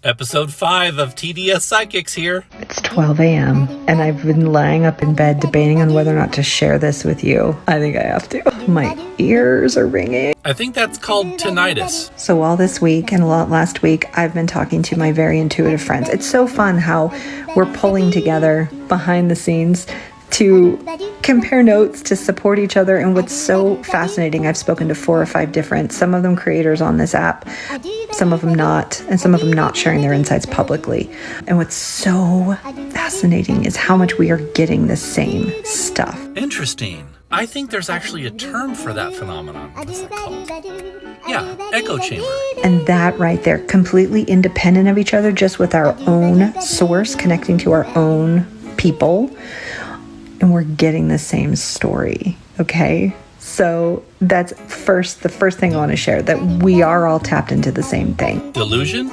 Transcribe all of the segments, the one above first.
Episode 5 of TDS Psychics here. It's 12 a.m. and I've been lying up in bed debating on whether or not to share this with you. I think I have to. My ears are ringing. I think that's called tinnitus. So all this week and a lot last week, I've been talking to my very intuitive friends. It's so fun how we're pulling together behind the scenes to compare notes, to support each other. And what's so fascinating, I've spoken to 4 or 5 different, some of them creators on this app, some of them not, and some of them not sharing their insights publicly. And what's so fascinating is how much we are getting the same stuff. Interesting. I think there's actually a term for that phenomenon. What's that called? Yeah, echo chamber. And that right there, completely independent of each other, just with our own source, connecting to our own people. And we're getting the same story, okay? So that's the first thing I want to share, that we are all tapped into the same thing. Delusion?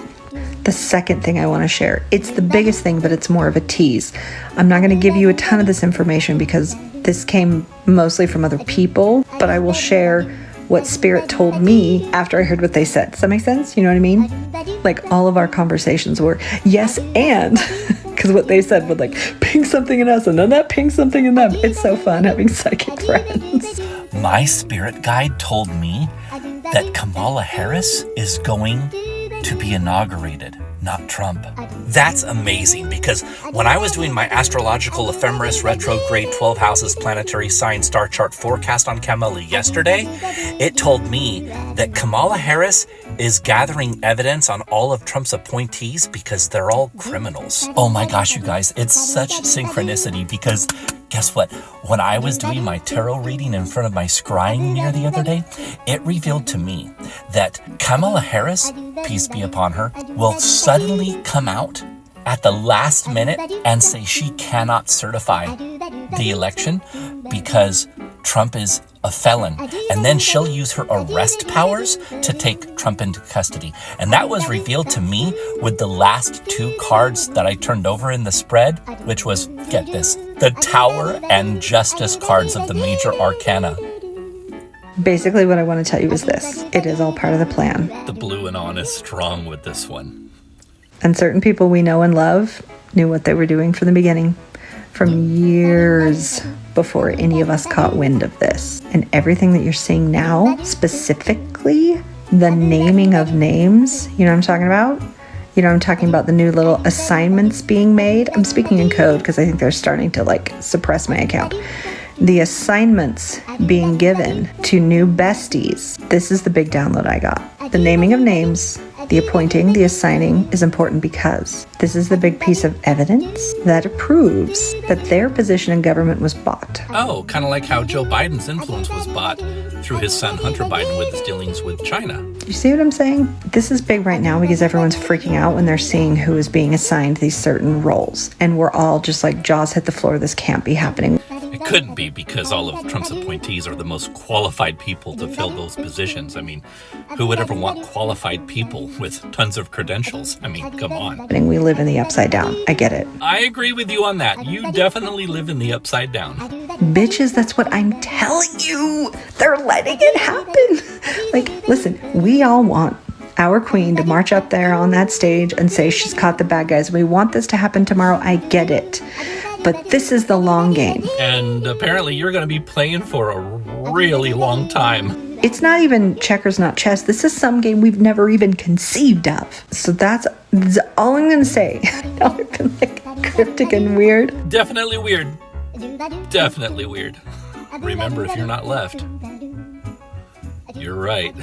The second thing I want to share, it's the biggest thing, but it's more of a tease. I'm not going to give you a ton of this information because this came mostly from other people, but I will share what Spirit told me after I heard what they said. Does that make sense? You know what I mean? Like all of our conversations were yes and, because what they said would like ping something in us and then that ping something in them. It's so fun having psychic friends. My spirit guide told me that Kamala Harris is going to be inaugurated, not Trump. That's amazing, because when I was doing my astrological ephemeris retrograde 12 houses planetary sign star chart forecast on Kamala yesterday, it told me that Kamala Harris is gathering evidence on all of Trump's appointees because they're all criminals. Oh my gosh, you guys, it's such synchronicity, because guess what? When I was doing my tarot reading in front of my scrying mirror the other day, it revealed to me that Kamala Harris, peace be upon her, will suddenly come out at the last minute and say she cannot certify the election because Trump is a felon. And then she'll use her arrest powers to take Trump into custody. And that was revealed to me with the last 2 cards that I turned over in the spread, which was, get this, the Tower and Justice cards of the major arcana. Basically, what I want to tell you is this. It is all part of the plan. The blue and on is strong with this one. And certain people we know and love knew what they were doing from the beginning, from years before any of us caught wind of this. And everything that you're seeing now, specifically the naming of names, you know what I'm talking about? You know, I'm talking about the new little assignments being made. I'm speaking in code because I think they're starting to like suppress my account. The assignments being given to new besties. This is the big download I got. The naming of names, the appointing, the assigning is important because this is the big piece of evidence that proves that their position in government was bought. Oh, kind of like how Joe Biden's influence was bought through his son Hunter Biden with his dealings with China. You see what I'm saying? This is big right now because everyone's freaking out when they're seeing who is being assigned these certain roles. And we're all just like, jaws hit the floor, this can't be happening. It couldn't be, because all of Trump's appointees are the most qualified people to fill those positions. I mean, who would ever want qualified people with tons of credentials? I mean, come on. We live in the upside down. I get it. I agree with you on that. You definitely live in the upside down. Bitches, that's what I'm telling you. They're letting it happen. Like, listen, we all want our queen to march up there on that stage and say she's caught the bad guys. We want this to happen tomorrow. I get it. But this is the long game. And apparently you're going to be playing for a really long time. It's not even checkers, not chess. This is some game we've never even conceived of. So that's all I'm going to say. Now I've been like cryptic and weird. Definitely weird. Definitely weird. Remember, if you're not left, you're right.